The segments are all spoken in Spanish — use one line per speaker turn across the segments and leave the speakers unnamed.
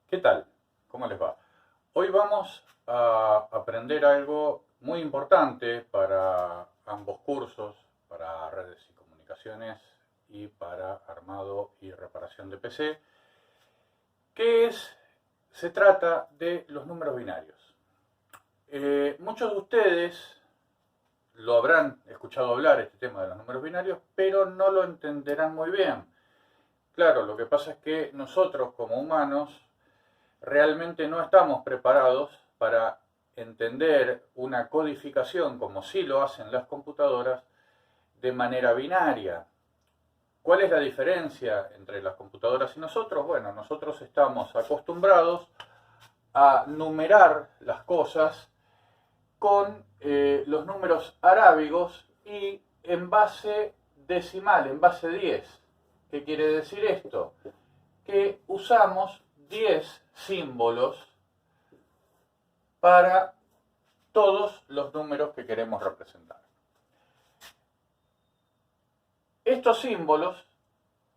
¿Qué tal? ¿Cómo les va? Hoy vamos a aprender algo muy importante para ambos cursos, para redes y comunicaciones y para armado y reparación de PC, se trata de los números binarios. Muchos de ustedes lo habrán escuchado hablar, este tema de los números binarios, pero no lo entenderán muy bien. Claro, lo que pasa es que nosotros como humanos realmente no estamos preparados para entender una codificación como sí lo hacen las computadoras de manera binaria. ¿Cuál es la diferencia entre las computadoras y nosotros? Bueno, nosotros estamos acostumbrados a numerar las cosas con los números arábigos y en base decimal, en base 10. ¿Qué quiere decir esto? Que usamos 10 símbolos para todos los números que queremos representar. Estos símbolos,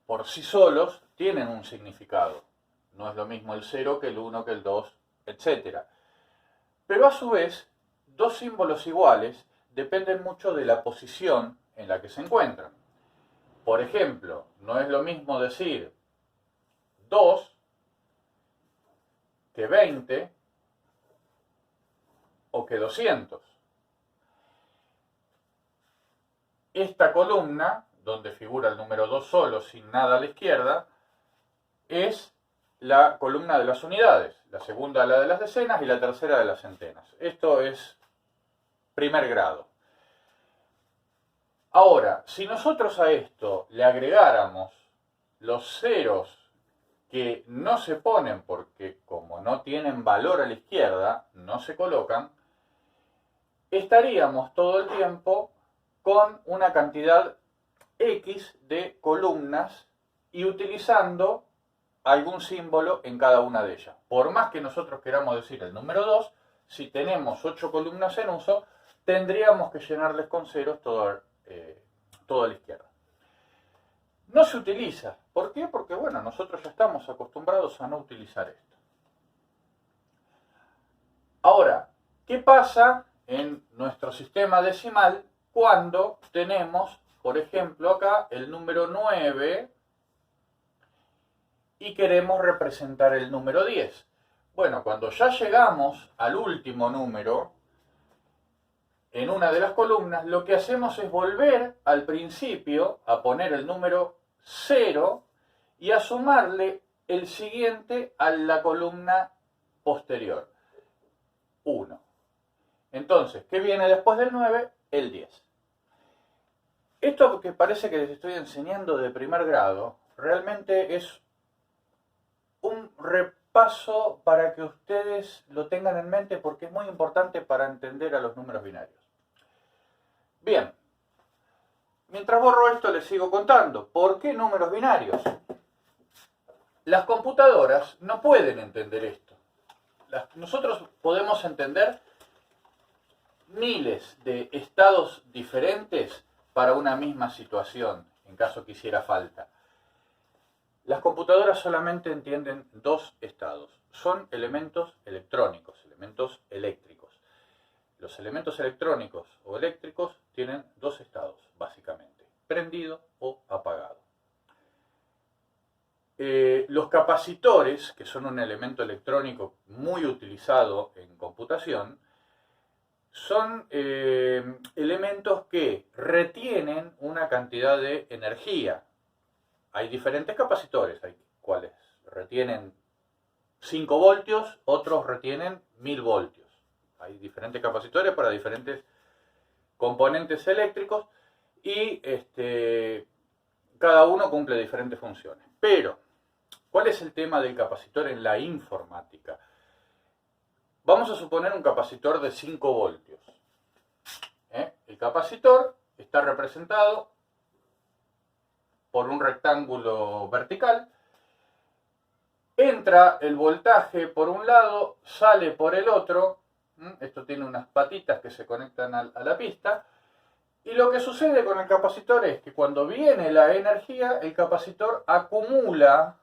por sí solos, tienen un significado. No es lo mismo el 0 que el 1 que el 2, etc. Pero a su vez, dos símbolos iguales dependen mucho de la posición en la que se encuentran. Por ejemplo, no es lo mismo decir 2 que 20 o que 200. Esta columna, donde figura el número 2 solo, sin nada a la izquierda, es la columna de las unidades, la segunda la de las decenas y la tercera de las centenas. Esto es primer grado. Ahora, si nosotros a esto le agregáramos los ceros que no se ponen porque como no tienen valor a la izquierda, no se colocan, estaríamos todo el tiempo con una cantidad X de columnas y utilizando algún símbolo en cada una de ellas. Por más que nosotros queramos decir el número 2, si tenemos 8 columnas en uso, tendríamos que llenarles con ceros todo a la izquierda. No se utiliza. ¿Por qué? Porque bueno, nosotros ya estamos acostumbrados a no utilizar esto. Ahora, ¿qué pasa en nuestro sistema decimal cuando tenemos, por ejemplo, acá el número 9 y queremos representar el número 10? Bueno, cuando ya llegamos al último número, en una de las columnas, lo que hacemos es volver al principio a poner el número 0 y a sumarle el siguiente a la columna posterior, 1. Entonces, ¿qué viene después del 9? El 10. Esto que parece que les estoy enseñando de primer grado, realmente es un repaso para que ustedes lo tengan en mente porque es muy importante para entender a los números binarios. Bien, mientras borro esto les sigo contando. ¿Por qué números binarios? Las computadoras no pueden entender esto. Nosotros podemos entender miles de estados diferentes para una misma situación, en caso que hiciera falta. Las computadoras solamente entienden dos estados. Son elementos electrónicos, elementos eléctricos. Los elementos electrónicos o eléctricos tienen dos estados, básicamente, prendido o apagado. Los capacitores, que son un elemento electrónico muy utilizado en computación, son elementos que retienen una cantidad de energía. Hay diferentes capacitores, hay cuales retienen 5 voltios, otros retienen 1000 voltios. Hay diferentes capacitores para diferentes componentes eléctricos y cada uno cumple diferentes funciones. Pero, ¿cuál es el tema del capacitor en la informática? Vamos a suponer un capacitor de 5 voltios. El capacitor está representado por un rectángulo vertical. Entra el voltaje por un lado, sale por el otro. Esto tiene unas patitas que se conectan a la pista. Y lo que sucede con el capacitor es que cuando viene la energía, el capacitor acumula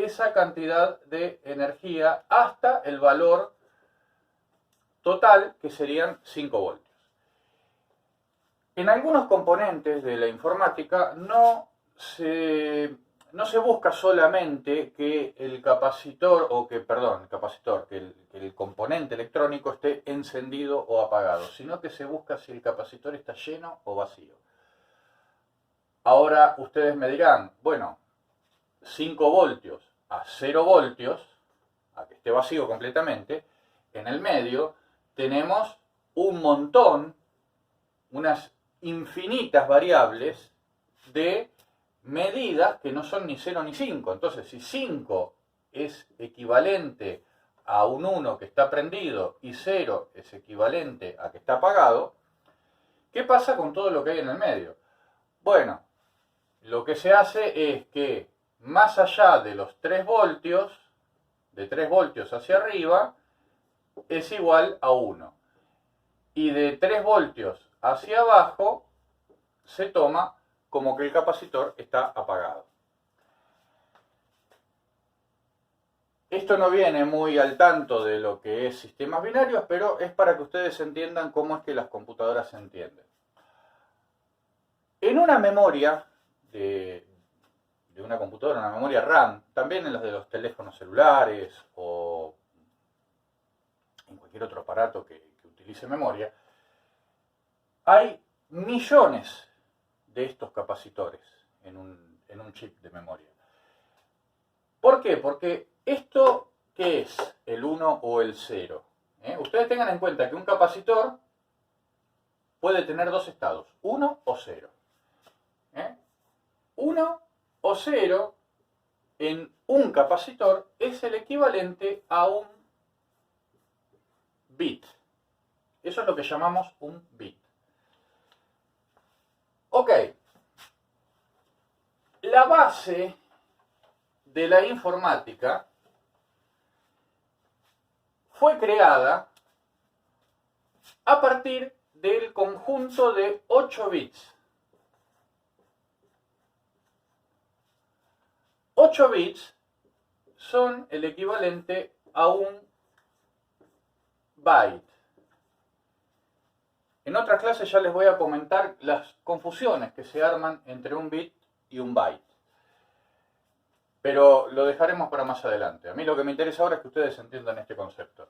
esa cantidad de energía hasta el valor total, que serían 5 voltios. En algunos componentes de la informática no se busca solamente que el capacitor, que el componente electrónico esté encendido o apagado, sino que se busca si el capacitor está lleno o vacío. Ahora ustedes me dirán, bueno, 5 voltios a 0 voltios, a que esté vacío completamente, en el medio tenemos un montón, unas infinitas variables de medidas que no son ni 0 ni 5. Entonces, si 5 es equivalente a un 1 que está prendido y 0 es equivalente a que está apagado, ¿qué pasa con todo lo que hay en el medio? Bueno, lo que se hace es que más allá de los 3 voltios, de 3 voltios hacia arriba, es igual a 1. Y de 3 voltios hacia abajo se toma como que el capacitor está apagado. Esto no viene muy al tanto de lo que es sistemas binarios, pero es para que ustedes entiendan cómo es que las computadoras se entienden. En una memoria de una computadora, una memoria RAM, también en las de los teléfonos celulares o en cualquier otro aparato que utilice memoria, hay millones de estos capacitores en un chip de memoria. ¿Por qué? Porque esto, ¿qué es el 1 o el 0? Ustedes tengan en cuenta que un capacitor puede tener dos estados, 1 o 0. 1 o 0 en un capacitor es el equivalente a un bit. Eso es lo que llamamos un bit. Ok. La base de la informática fue creada a partir del conjunto de 8 bits. 8 bits son el equivalente a un byte. En otras clases ya les voy a comentar las confusiones que se arman entre un bit y un byte. Pero lo dejaremos para más adelante. A mí lo que me interesa ahora es que ustedes entiendan este concepto.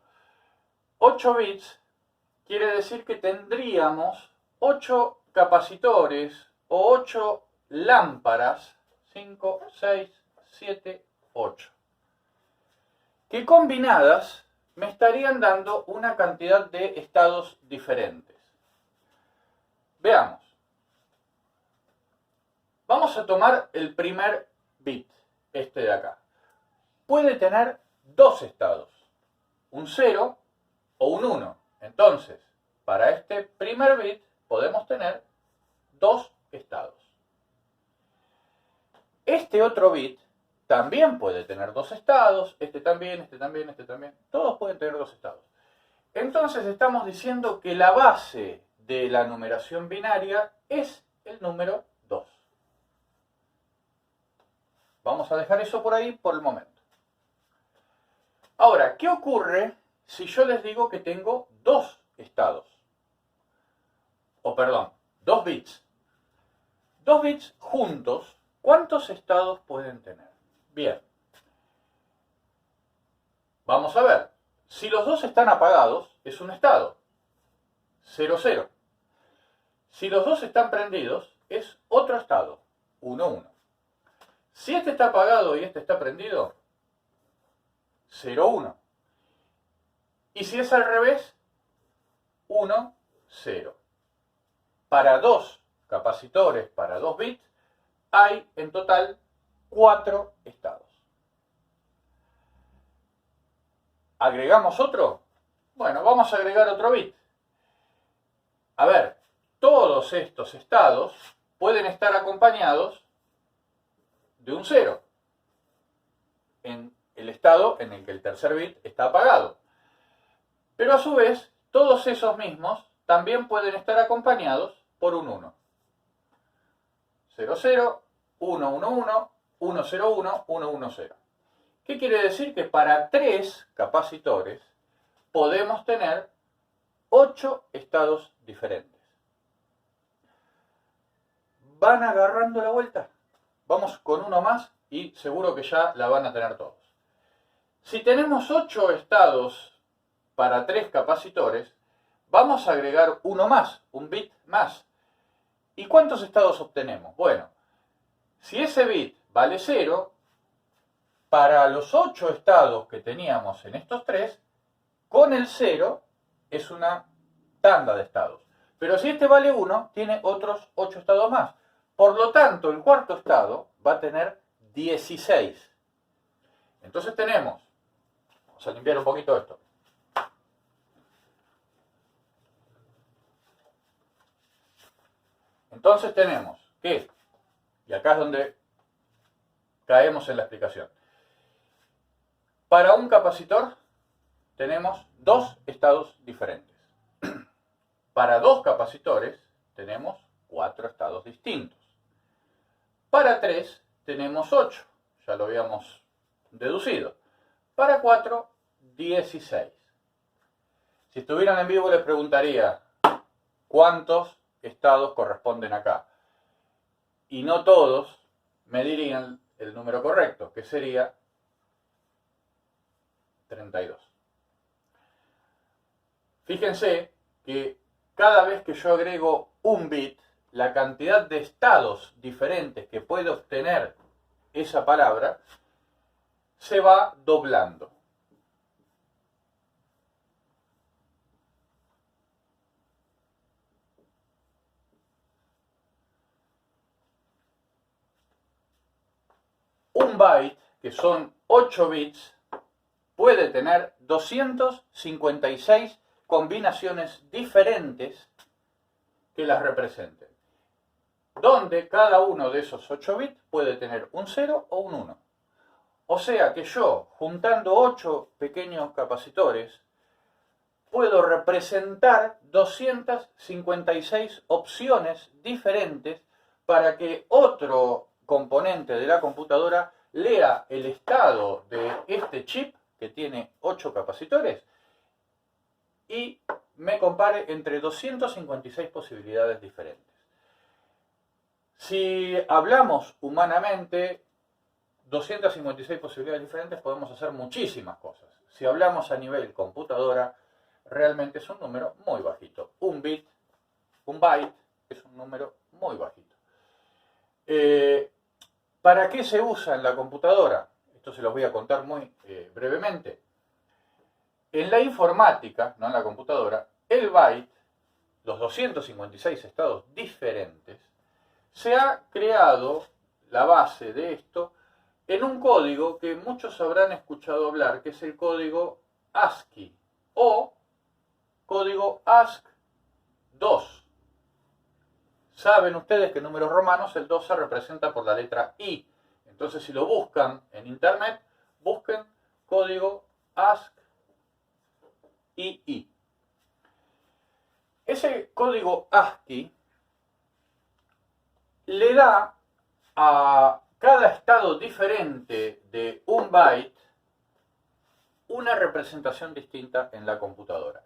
8 bits quiere decir que tendríamos 8 capacitores o 8 lámparas, 5, 6, 7, 8, que combinadas me estarían dando una cantidad de estados diferentes. Veamos. Vamos a tomar el primer bit, este de acá. Puede tener dos estados, un 0 o un 1. Entonces, para este primer bit podemos tener dos estados. Este otro bit también puede tener dos estados, este también, este también, este también. Todos pueden tener dos estados. Entonces estamos diciendo que la base de la numeración binaria es el número 2. Vamos a dejar eso por ahí por el momento. Ahora, ¿qué ocurre si yo les digo que tengo dos estados? O perdón, 2 bits. 2 bits juntos, ¿cuántos estados pueden tener? Bien. Vamos a ver. Si los dos están apagados, es un estado. 0, 0. Si los dos están prendidos, es otro estado. 1, 1. Si este está apagado y este está prendido, 0, 1. Y si es al revés, 1, 0. Para dos capacitores, para 2 bits, hay en total 4 estados. ¿Agregamos otro? Bueno, vamos a agregar otro bit. A ver, todos estos estados pueden estar acompañados de un 0 en el estado en el que el tercer bit está apagado. Pero a su vez, todos esos mismos también pueden estar acompañados por un 1. 0, 0, 1, 1, 1, 1, 0, 1, 1, 1, 0. ¿Qué quiere decir? Que para 3 capacitores podemos tener 8 estados diferentes. ¿Van agarrando la vuelta? Vamos con uno más y seguro que ya la van a tener todos. Si tenemos 8 estados para 3 capacitores, vamos a agregar uno más, un bit más. ¿Y cuántos estados obtenemos? Bueno, si ese bit vale 0, para los 8 estados que teníamos en estos 3, con el 0 es una tanda de estados. Pero si este vale 1, tiene otros 8 estados más. Por lo tanto, el cuarto estado va a tener 16. Entonces tenemos, vamos a limpiar un poquito esto. Entonces tenemos que, y acá es donde caemos en la explicación, para un capacitor tenemos 2 estados diferentes. Para 2 capacitores tenemos 4 estados distintos. Para 3 tenemos 8, ya lo habíamos deducido. Para 4, 16. Si estuvieran en vivo les preguntaría cuántos estados corresponden acá. Y no todos me dirían el número correcto, que sería 32. Fíjense que cada vez que yo agrego un bit, la cantidad de estados diferentes que puede obtener esa palabra se va doblando. Un byte, que son 8 bits, puede tener 256 combinaciones diferentes que las representen, donde cada uno de esos 8 bits puede tener un 0 o un 1. O sea que yo, juntando 8 pequeños capacitores, puedo representar 256 opciones diferentes para que otro componente de la computadora lea el estado de este chip que tiene 8 capacitores y me compare entre 256 posibilidades diferentes. Si hablamos humanamente, 256 posibilidades diferentes, podemos hacer muchísimas cosas. Si hablamos a nivel computadora, realmente es un número muy bajito. Un byte es un número muy bajito. ¿Para qué se usa en la computadora? Esto se los voy a contar muy brevemente. En la informática, no en la computadora, el byte, los 256 estados diferentes, se ha creado la base de esto en un código que muchos habrán escuchado hablar, que es el código ASCII o código ASC2. Saben ustedes que en números romanos el 2 se representa por la letra I. Entonces, si lo buscan en internet, busquen código ASCII. Ese código ASCII le da a cada estado diferente de un byte una representación distinta en la computadora.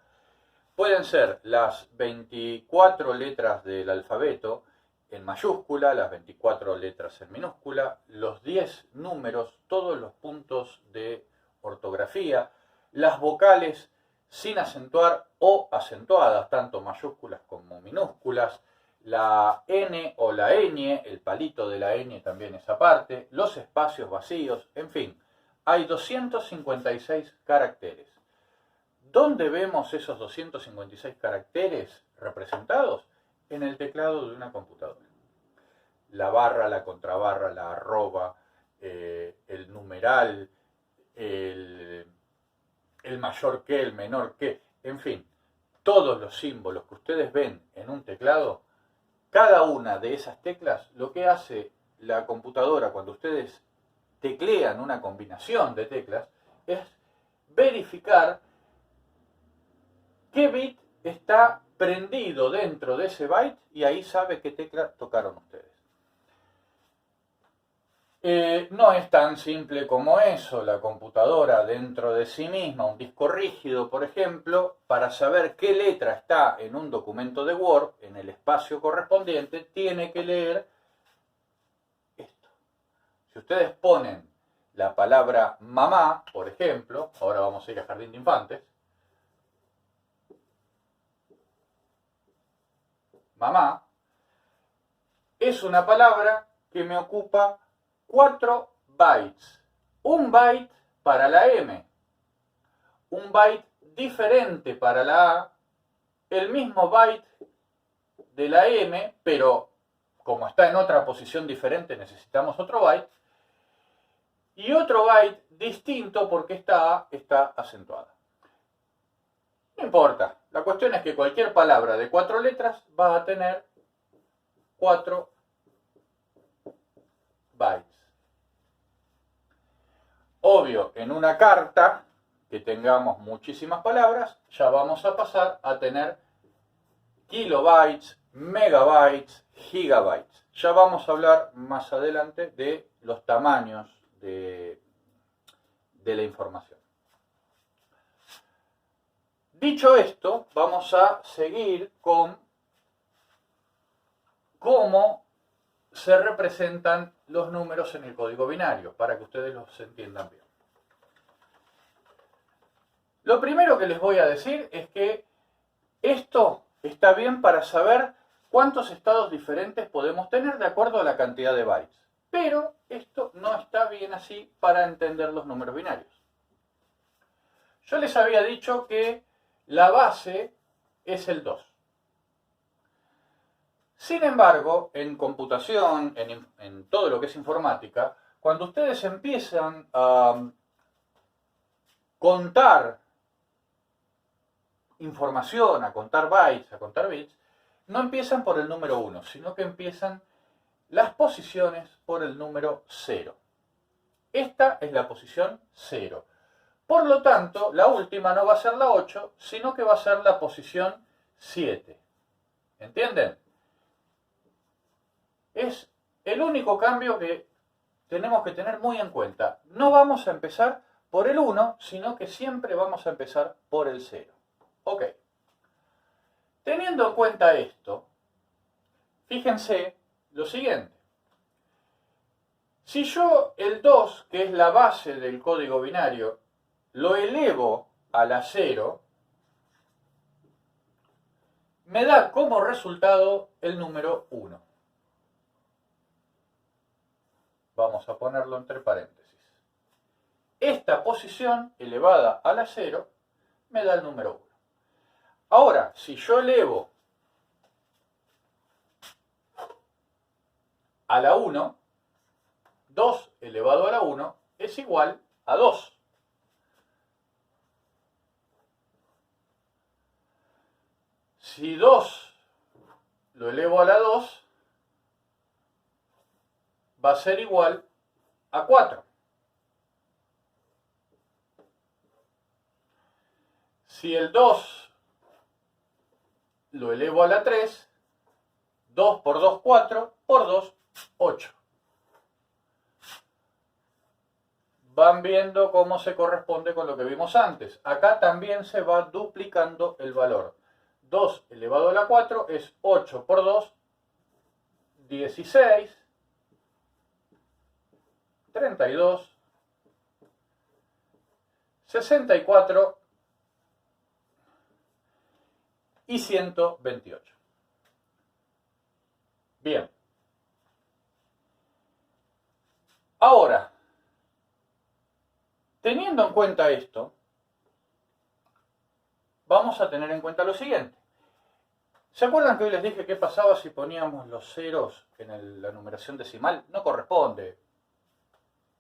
Pueden ser las 24 letras del alfabeto en mayúscula, las 24 letras en minúscula, los 10 números, todos los puntos de ortografía, las vocales sin acentuar o acentuadas, tanto mayúsculas como minúsculas, la N o la ñ, el palito de la ñ también es aparte, los espacios vacíos, en fin, hay 256 caracteres. ¿Dónde vemos esos 256 caracteres representados? En el teclado de una computadora. La barra, la contrabarra, la arroba, el numeral, el mayor que, el menor que, en fin, todos los símbolos que ustedes ven en un teclado, cada una de esas teclas, lo que hace la computadora cuando ustedes teclean una combinación de teclas, es verificar qué bit está prendido dentro de ese byte y ahí sabe qué tecla tocaron ustedes. No es tan simple como eso. La computadora dentro de sí misma, un disco rígido, por ejemplo, para saber qué letra está en un documento de Word, en el espacio correspondiente, tiene que leer esto. Si ustedes ponen la palabra mamá, por ejemplo, ahora vamos a ir a Jardín de Infantes, mamá, es una palabra que me ocupa 4 bytes. Un byte para la M, un byte diferente para la A, el mismo byte de la M, pero como está en otra posición diferente necesitamos otro byte, y otro byte distinto porque esta A está acentuada. No importa, la cuestión es que cualquier palabra de 4 letras va a tener 4 bytes. Obvio, en una carta que tengamos muchísimas palabras, ya vamos a pasar a tener kilobytes, megabytes, gigabytes. Ya vamos a hablar más adelante de los tamaños de la información. Dicho esto, vamos a seguir con cómo se representan los números en el código binario, para que ustedes los entiendan bien. Lo primero que les voy a decir es que esto está bien para saber cuántos estados diferentes podemos tener de acuerdo a la cantidad de bytes. Pero esto no está bien así para entender los números binarios. Yo les había dicho que la base es el 2. Sin embargo, en computación, en todo lo que es informática, cuando ustedes empiezan a contar información, a contar bytes, a contar bits, no empiezan por el número 1, sino que empiezan las posiciones por el número 0. Esta es la posición 0. Por lo tanto, la última no va a ser la 8, sino que va a ser la posición 7. ¿Entienden? Es el único cambio que tenemos que tener muy en cuenta. No vamos a empezar por el 1, sino que siempre vamos a empezar por el 0. Ok. Teniendo en cuenta esto, fíjense lo siguiente. Si yo el 2, que es la base del código binario, lo elevo a la 0, me da como resultado el número 1. Vamos a ponerlo entre paréntesis. Esta posición elevada a la 0 me da el número 1. Ahora, si yo elevo a la 1, 2 elevado a la 1 es igual a 2. Si 2 lo elevo a la 2, va a ser igual a 4. Si el 2 lo elevo a la 3, 2 por 2, 4, por 2, 8. Van viendo cómo se corresponde con lo que vimos antes. Acá también se va duplicando el valor. 2 elevado a la 4 es 8 por 2, 16, 32, 64 y 128. Bien. Ahora, teniendo en cuenta esto, vamos a tener en cuenta lo siguiente. ¿Se acuerdan que hoy les dije qué pasaba si poníamos los ceros en la numeración decimal? No corresponde.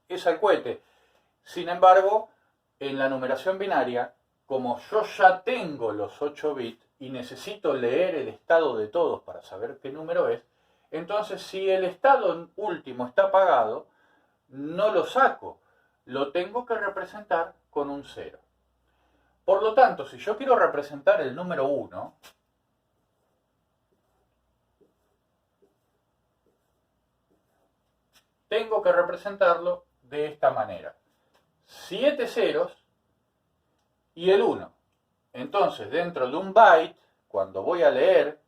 Es al cohete. Sin embargo, en la numeración binaria, como yo ya tengo los 8 bits y necesito leer el estado de todos para saber qué número es, entonces si el estado último está apagado, no lo saco. Lo tengo que representar con un 0. Por lo tanto, si yo quiero representar el número 1, tengo que representarlo de esta manera. 7 ceros y el 1. Entonces, dentro de un byte, cuando voy a leer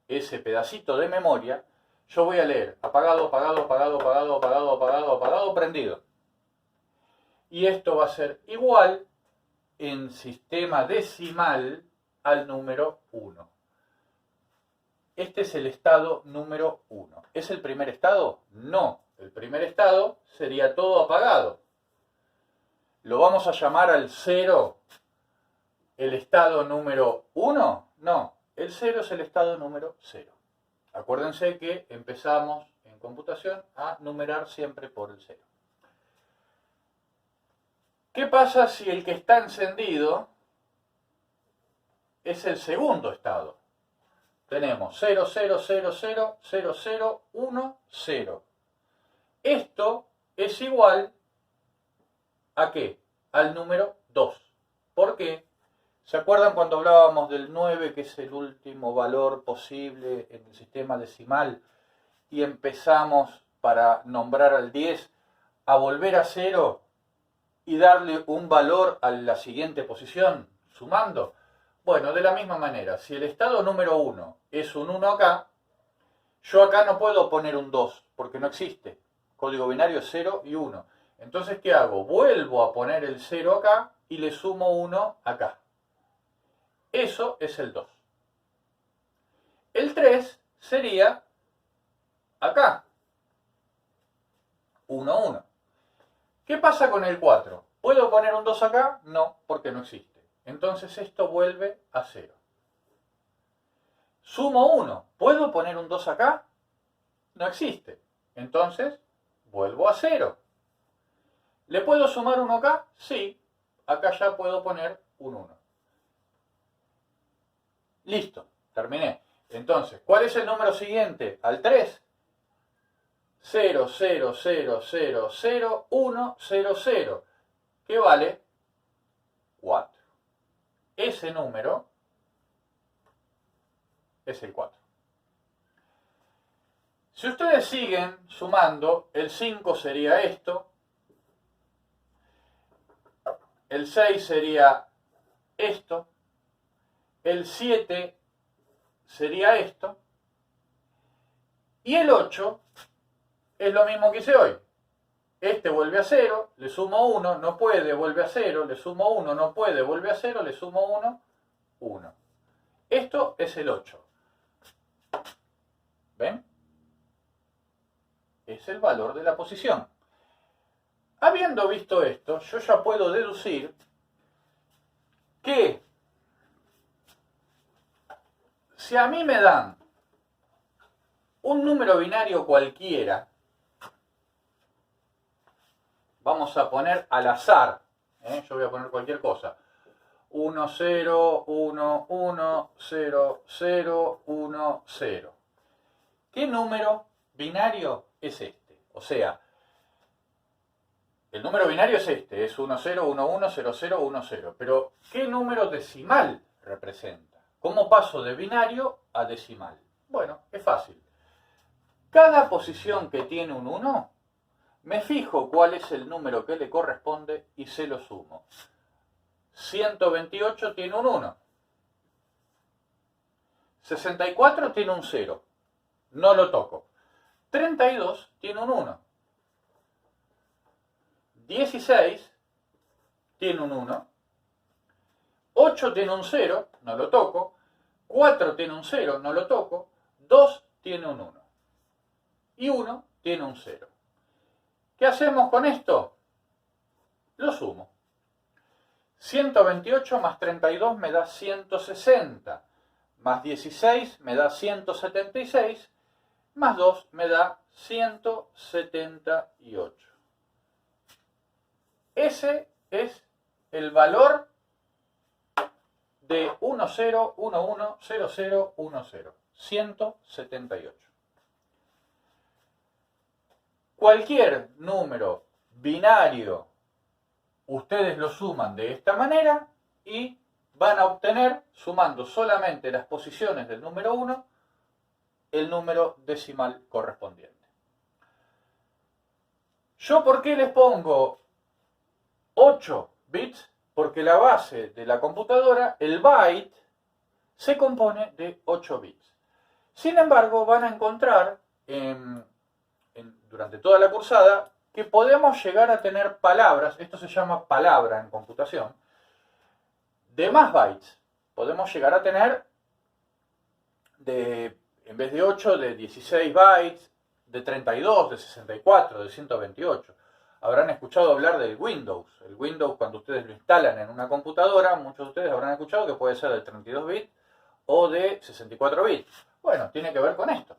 ese pedacito de memoria, yo voy a leer apagado, apagado, apagado, apagado, apagado, apagado, apagado, prendido. Y esto va a ser igual en sistema decimal al número 1. Este es el estado número 1. ¿Es el primer estado? No. El primer estado sería todo apagado. ¿Lo vamos a llamar al 0 el estado número 1? No. El 0 es el estado número 0. Acuérdense que empezamos en computación a numerar siempre por el 0. ¿Qué pasa si el que está encendido es el segundo estado? Tenemos 0, 0, 0, 0, 0, 0, 1, 0. Esto es igual ¿a qué? Al número 2. ¿Por qué? ¿Se acuerdan cuando hablábamos del 9, que es el último valor posible en el sistema decimal, y empezamos para nombrar al 10 a volver a 0 y darle un valor a la siguiente posición, sumando? Bueno, de la misma manera, si el estado número 1 es un 1 acá, yo acá no puedo poner un 2, porque no existe. Código binario es 0 y 1. Entonces, ¿qué hago? Vuelvo a poner el 0 acá y le sumo 1 acá. Eso es el 2. El 3 sería acá. 1, 1. ¿Qué pasa con el 4? ¿Puedo poner un 2 acá? No, porque no existe. Entonces esto vuelve a 0. Sumo 1. ¿Puedo poner un 2 acá? No existe. Entonces vuelvo a 0. ¿Le puedo sumar 1 acá? Sí. Acá ya puedo poner un 1. Listo, terminé. Entonces, ¿cuál es el número siguiente al 3? 0, 0, 0, 0, 0, 1, 0, 0. ¿Qué vale? 4. Ese número es el 4. Si ustedes siguen sumando, el 5 sería esto, el 6 sería esto, el 7 sería esto, y el 8 es lo mismo que hice hoy. Este vuelve a 0, le sumo 1, no puede, vuelve a 0, le sumo 1, no puede, vuelve a 0, le sumo 1, 1. Esto es el 8. ¿Ven? Es el valor de la posición. Habiendo visto esto, yo ya puedo deducir que si a mí me dan un número binario cualquiera, vamos a poner al azar, yo voy a poner cualquier cosa, 1, 0, 1, 1, 0, 0, 1, 0. ¿Qué número binario es este? O sea, el número binario es este, es 1, 0, 1, 1, 0, 0, 1, 0. Pero, ¿qué número decimal representa? ¿Cómo paso de binario a decimal? Bueno, es fácil. Cada posición que tiene un 1, me fijo cuál es el número que le corresponde y se lo sumo. 128 tiene un 1. 64 tiene un 0. No lo toco. 32 tiene un 1. 16 tiene un 1. 8 tiene un 0. No lo toco. 4 tiene un 0. No lo toco. 2 tiene un 1. Y 1 tiene un 0. ¿Qué hacemos con esto? Lo sumo. 128 más 32 me da 160. Más 16 me da 176. Más 2 me da 178. Ese es el valor de 10110010. 178. Cualquier número binario, ustedes lo suman de esta manera y van a obtener, sumando solamente las posiciones del número 1, el número decimal correspondiente. ¿Yo por qué les pongo 8 bits? Porque la base de la computadora, el byte, se compone de 8 bits. Sin embargo, van a encontrar durante toda la cursada que podemos llegar a tener palabras, esto se llama palabra en computación, de más bytes. Podemos llegar a tener, en vez de 8, de 16 bytes, de 32, de 64, de 128. Habrán escuchado hablar del Windows. El Windows, cuando ustedes lo instalan en una computadora, muchos de ustedes habrán escuchado que puede ser de 32 bits o de 64 bits. Bueno, tiene que ver con esto.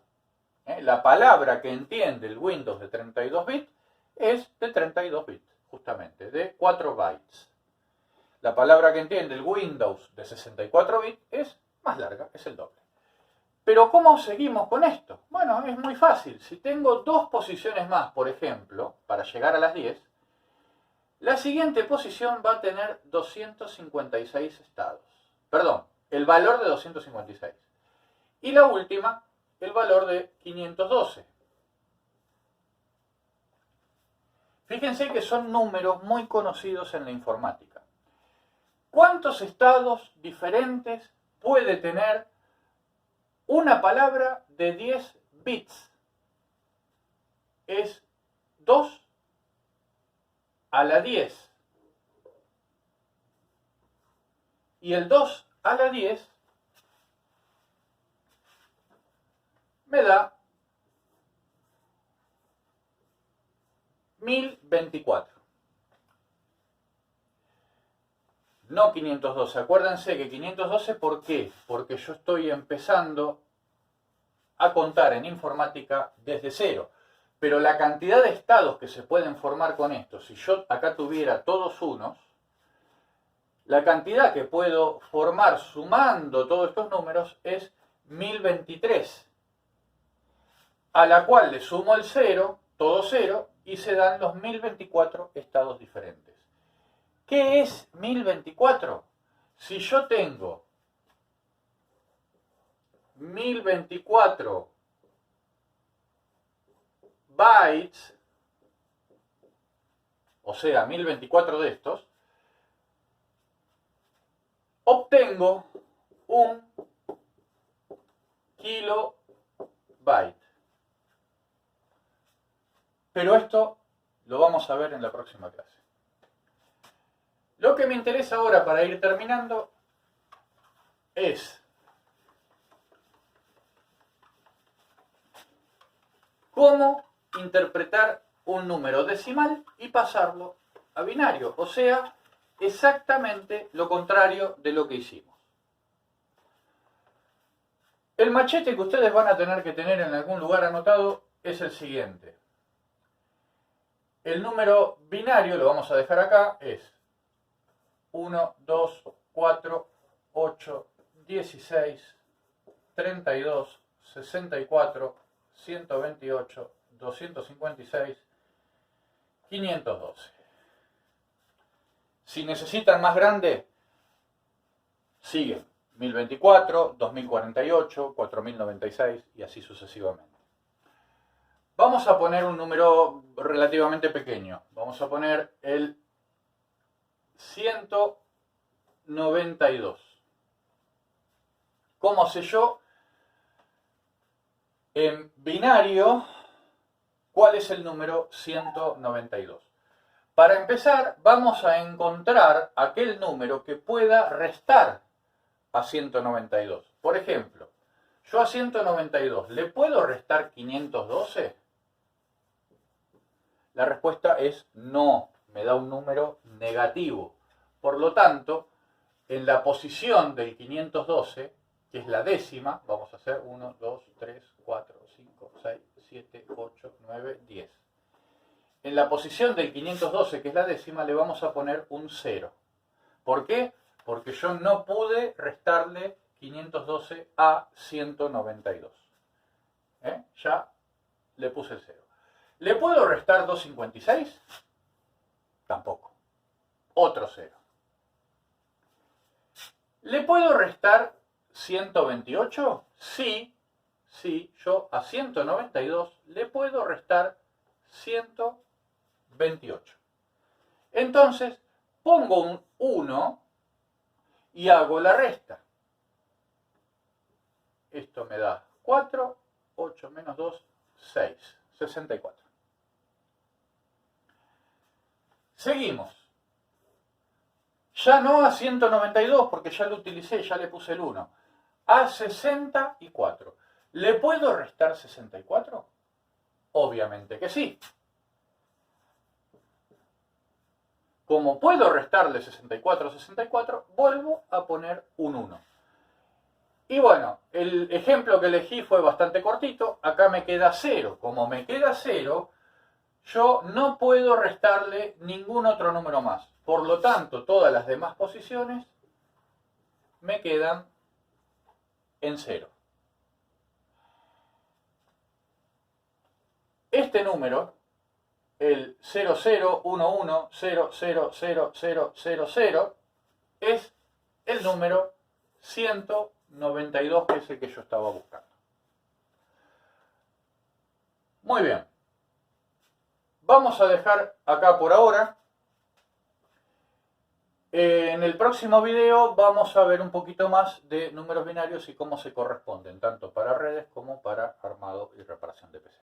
La palabra que entiende el Windows de 32 bits es de 32 bits, justamente, de 4 bytes. La palabra que entiende el Windows de 64 bits es más larga, es el doble. Pero ¿cómo seguimos con esto? Bueno, es muy fácil. Si tengo 2 posiciones más, por ejemplo, para llegar a las 10, la siguiente posición va a tener 256 estados. Perdón, el valor de 256. Y la última, el valor de 512. Fíjense que son números muy conocidos en la informática. ¿Cuántos estados diferentes puede tener una palabra de 10 bits? Es 2 a la 10. Y el 2 a la 10 me da 1024. No 512. Acuérdense que 512, ¿por qué? Porque yo estoy empezando a contar en informática desde cero. Pero la cantidad de estados que se pueden formar con esto, si yo acá tuviera todos unos, la cantidad que puedo formar sumando todos estos números es 1023. A la cual le sumo el 0, todo 0, y se dan los 1024 estados diferentes. ¿Qué es 1024? Si yo tengo 1024 bytes, o sea, 1024 de estos, obtengo un kilobyte. Pero esto lo vamos a ver en la próxima clase. Lo que me interesa ahora para ir terminando es cómo interpretar un número decimal y pasarlo a binario, o sea, exactamente lo contrario de lo que hicimos. El machete que ustedes van a tener que tener en algún lugar anotado es el siguiente. El número binario, lo vamos a dejar acá, es 1, 2, 4, 8, 16, 32, 64, 128, 256, 512. Si necesitan más grande, siguen 1024, 2048, 4096 y así sucesivamente. Vamos a poner un número relativamente pequeño. Vamos a poner el 192. ¿Cómo sé yo en binario cuál es el número 192? Para empezar, vamos a encontrar aquel número que pueda restar a 192. Por ejemplo, yo a 192, ¿le puedo restar 512? La respuesta es no, me da un número negativo. Por lo tanto, en la posición del 512, que es la décima, vamos a hacer 1, 2, 3, 4, 5, 6, 7, 8, 9, 10. En la posición del 512, que es la décima, le vamos a poner un 0. ¿Por qué? Porque yo no pude restarle 512 a 192. Ya le puse el 0. ¿Le puedo restar 256? Tampoco. Otro 0. ¿Le puedo restar 128? Sí, yo a 192 le puedo restar 128. 28. Entonces, pongo un 1 y hago la resta. Esto me da 4, 8 menos 2, 6, 64. Seguimos. Ya no a 192 porque ya lo utilicé, ya le puse el 1. A 64. ¿Le puedo restar 64? Obviamente que sí. Como puedo restarle 64 a 64, vuelvo a poner un 1. Y bueno, el ejemplo que elegí fue bastante cortito. Acá me queda 0. Como me queda 0, yo no puedo restarle ningún otro número más. Por lo tanto, todas las demás posiciones me quedan en 0. Este número, el 0011000000, es el número 192, que es el que yo estaba buscando. Muy bien. Vamos a dejar acá por ahora. En el próximo video vamos a ver un poquito más de números binarios y cómo se corresponden, tanto para redes como para armado y reparación de PC.